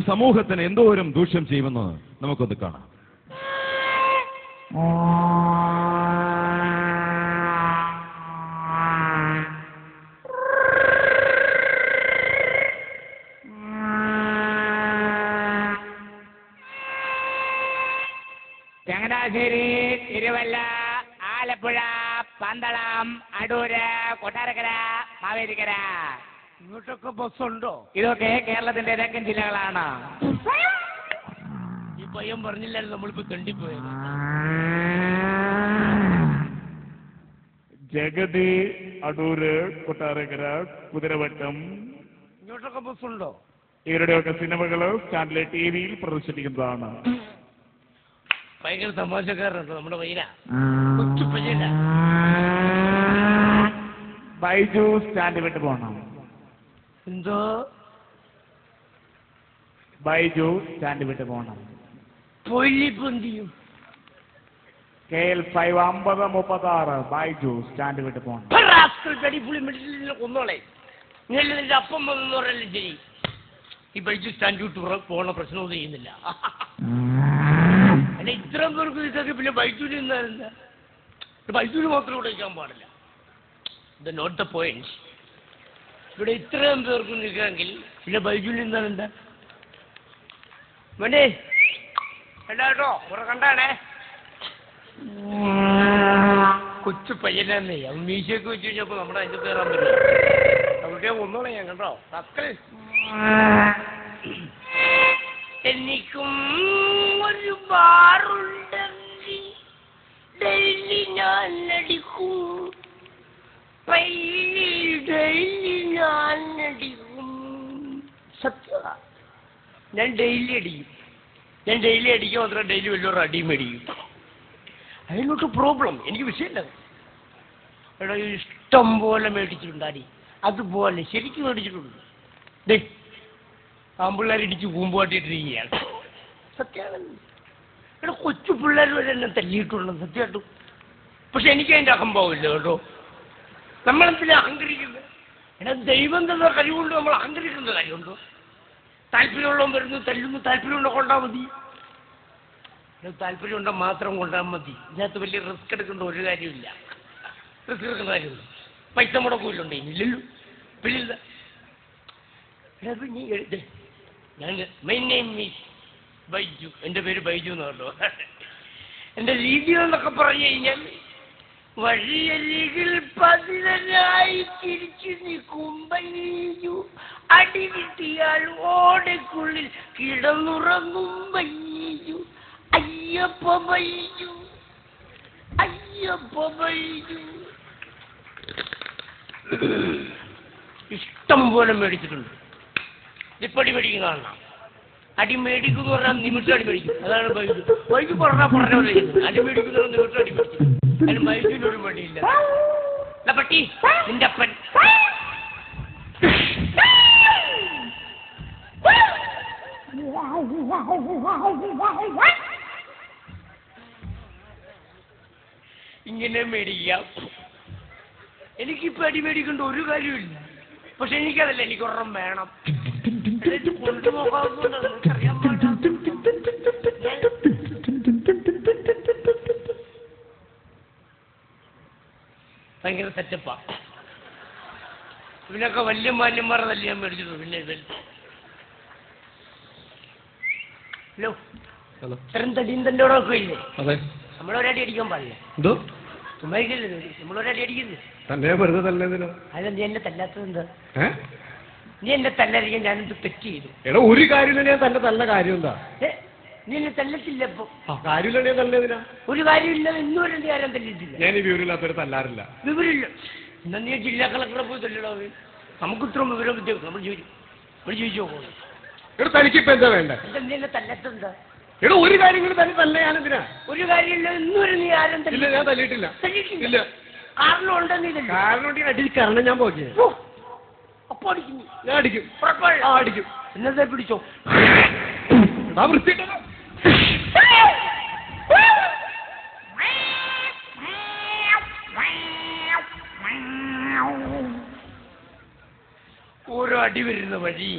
സമൂഹത്തിന് എന്തോരം ദൂഷ്യം ചെയ്യുമെന്ന് നമുക്കൊന്ന് കാണാം. ചങ്ങനാശ്ശേരി, തിരുവല്ല, ആലപ്പുഴ, പന്തളം, അടൂര്, കൊട്ടാരക്കര, മാവേലിക്കര, ഇങ്ങോട്ടൊക്കെ ബസ്സുണ്ടോ? ഇതൊക്കെ കേരളത്തിന്റെ തെക്കൻ ജില്ലകളാണ്. ഈ പയ്യൻ പറഞ്ഞില്ലായിരുന്നു നമ്മളിപ്പോ തെണ്ടിപ്പോയത്. ജഗതി, അടൂര്, കൊട്ടാരക്കര, കുതിരവട്ടം, ഇങ്ങോട്ടൊക്കെ ബസ്സുണ്ടോ? ഇവരുടെയൊക്കെ സിനിമകൾ സ്റ്റാൻഡിലെ ടിവിയിൽ പ്രദർശിപ്പിക്കുന്നതാണ്. ഭയങ്കര തമാശക്കാരുണ്ട് നമ്മുടെ വൈന കൊച്ചു പയ്യന. ബൈജു സ്റ്റാൻഡ് വിട്ട് പോകണം. എന്തോ ബൈജു സ്റ്റാൻഡ് വിട്ട് പോകണം. പോയില്ലിപ്പോ എന്ത് ചെയ്യും? KL5 5036 ബൈജു സ്റ്റാൻഡ് വിട്ട് പോകണം. അടിപൊളി മെഡിസിനെ കൊന്നോളെ. ഇങ്ങനെ നിന്റെ അപ്പം വന്നെന്ന് പറയല്ലേ ശരി. ഈ ബൈജു സ്റ്റാൻഡ് വിട്ട് പോകണ പ്രശ്നമൊന്നും ചെയ്യുന്നില്ല. അല്ല ഇത്രയും പേർക്ക് ഇതൊക്കെ പിന്നെ ബൈജുവിന് എന്താ? ബൈജുവിന് മാത്രം ഇവിടെ നിൽക്കാൻ പാടില്ല. ഇത് നോട്ട് ദ പോയിന്റ്. ഇവിടെ ഇത്രയും പേർക്ക് നിൽക്കാമെങ്കിൽ പിന്നെ ബൈജുവിന് എന്താ? വേണ്ടേ വേണ്ട കേട്ടോ, കുറെ കണ്ടാണേ. കൊച്ചു പയ്യനാന്നേ, അവൻ മീശയൊക്കെ വെച്ച് കഴിഞ്ഞപ്പോ നമ്മുടെ അതിന്റെ കയറാൻ പറ്റില്ല. അവിടെ ഒന്നോളെ ഞാൻ കണ്ടോ തക്കള്. എനിക്കും ഒരു ബാറുണ്ടെങ്കിൽ ഡെയിലി ഞാൻ അടിക്കും, ഡെയിലി ഞാൻ അടിക്കും. സത്യ ഞാൻ ഡെയിലി അടിക്കും. ഞാൻ ഡെയിലി അടിക്കും മാത്രം ഡെയിലി വലിയൊരു അടിയും മേടിക്കും. അതിനോട്ട് പ്രോബ്ലം എനിക്ക് വിഷയമില്ല. എടാ ഇഷ്ടം പോലെ മേടിച്ചിട്ടുണ്ട് അടി. അതുപോലെ ശരിക്കും മേടിച്ചിട്ടുണ്ട്. ഡേ ആമ്പിള്ളേരിടിച്ച് കൂമ്പുകാട്ടിയിട്ടിരിക്കുകയാണ്. സത്യമാണ്. എടാ കൊച്ചു പിള്ളേർ വരെ എന്നെ തല്ലിയിട്ടുള്ളത് സത്യമായിട്ടും. പക്ഷെ എനിക്ക് അതിൻ്റെ അഹംഭാവമില്ല കേട്ടോ. നമ്മളെന്തിനാ അഹങ്കരിക്കുന്നത്? എടാ ദൈവം തന്ന കഴിവുകൊണ്ട് നമ്മൾ അഹങ്കരിക്കുന്ന കാര്യമുണ്ടോ? താല്പര്യമുള്ളവൻ വരുന്നു തല്ലുന്നു, താല്പര്യമുണ്ടോ കൊണ്ടാൽ മതി. താല്പര്യമുണ്ടോ മാത്രം കൊണ്ടാൽ മതി. ഇതിനകത്ത് വലിയ റിസ്ക് എടുക്കേണ്ട ഒരു കാര്യമില്ല. റിസ്ക് എടുക്കേണ്ട കാര്യമില്ല. പൈസ മുടക്കൂലുണ്ടോ? ഇല്ലല്ലോ. പിന്നെ ഞാൻ മൈ നെയിം ഈസ് ബൈജു. എൻ്റെ പേര് ബൈജു എന്ന് കേട്ടോ. എൻ്റെ രീതികളെന്നൊക്കെ പറഞ്ഞു കഴിഞ്ഞാൽ വഴിയരികിൽ പതിനായി തിരിച്ചു നിൽക്കും ബൈജു, അടി കിട്ടിയാൽ ഓടക്കുള്ളിൽ കിടന്നുറങ്ങും ബൈജു, അയ്യപ്പ ബൈജു, അയ്യപ്പ ബൈജു. ഇഷ്ടം പോലെ മേടിച്ചിട്ടുണ്ട്. ഇപ്പടി മേടിക്കുന്നതാണ്. അടി മേടിക്കും എന്ന് പറഞ്ഞാൽ നിമിഷം അടി മേടിക്കും. അതാണ് ബൈജു. ബൈജു പറഞ്ഞ പോലെ അടി മേടിക്കുന്ന നിമിഷം അടി മേടിക്കും. അതിന് ബൈജുവിനൊരു മടിയില്ല. പട്ടി നിന്റെ അപ്പൻ ഇങ്ങനെ മേടിക്കാം. എനിക്കിപ്പോ അടി മേടിക്കേണ്ട ഒരു കാര്യമില്ല. പക്ഷെ എനിക്കതല്ല, എനിക്കൊരെണ്ണം വേണം. കൊണ്ടുപോകാറിയാൻ ഭയങ്കര സെറ്റപ്പാ. ഇവനൊക്കെ വലിയ മാന്യന്മാരെ തല്ലി ഞാൻ മേടിച്ചിട്ടുണ്ട്. പിന്നെ ഹലോ ഹലോ ഇത്തരം തടിയും തന്റെ കൂടെ ഒക്കെ ഇല്ലേ? നമ്മളൊരടി അടിക്കാൻ പാടില്ല. എന്തോ നമ്മളൊരടി അടിക്കുന്നത് തന്നെ വെറുതെ തല്ലേതിനോ? അല്ല നീ എന്നെ തല്ലാത്തത് എന്താ? നീ എന്നെ തല്ലാതിരിക്കാൻ ഞാനെന്ത് തെറ്റ് ചെയ്തു? എടാ ഒരു കാര്യമില്ല. ഞാൻ തന്നെ തല്ല കാര്യം എന്താ? നീ എന്നെ തല്ലത്തില്ല. ഇപ്പൊ കാര്യമില്ല. തല്ലേതിനാ? ഒരു കാര്യമില്ല. ഇന്നുവരെ നീ ആരും തല്ലിട്ടില്ല. ഞാൻ ഈ വിവരമില്ലാത്തവരെ തല്ലാറില്ല. വിവരമില്ല. എന്നാ നീ ജില്ലാ കളക്ടറെ പോയി തല്ലടാ. നമുക്ക് ഇത്രയും വിവരം വിദ്യാഭ്യാസം നമ്മൾ ചോദിച്ചു നോക്കണം. ഇവിടെ തനിക്കിപ്പോ എന്താ വേണ്ട? നീ എന്നെ തല്ലത്തെന്താ? എടാ ഒരു കാര്യങ്ങൾ തന്നെ തല്ല. ഞാനെന്തിനാ? ഒരു കാര്യമില്ല. ഇന്നുവരെ നീ ആരും തല്ലില്ല. ഞാൻ തല്ലിയിട്ടില്ല. തല്ലിയിട്ടില്ല. കാരണം ഉണ്ടോ? നീ കാരണം അടിച്ച് കാരണം ഞാൻ പോയി. അപ്പൊ അടിക്കും. ഞാൻ അടിക്കും. അടിക്കും. എന്നത്തെ പിടിച്ചോ? വൃത്തിയിട്ട ഓരോ അടി വരുന്ന വഴി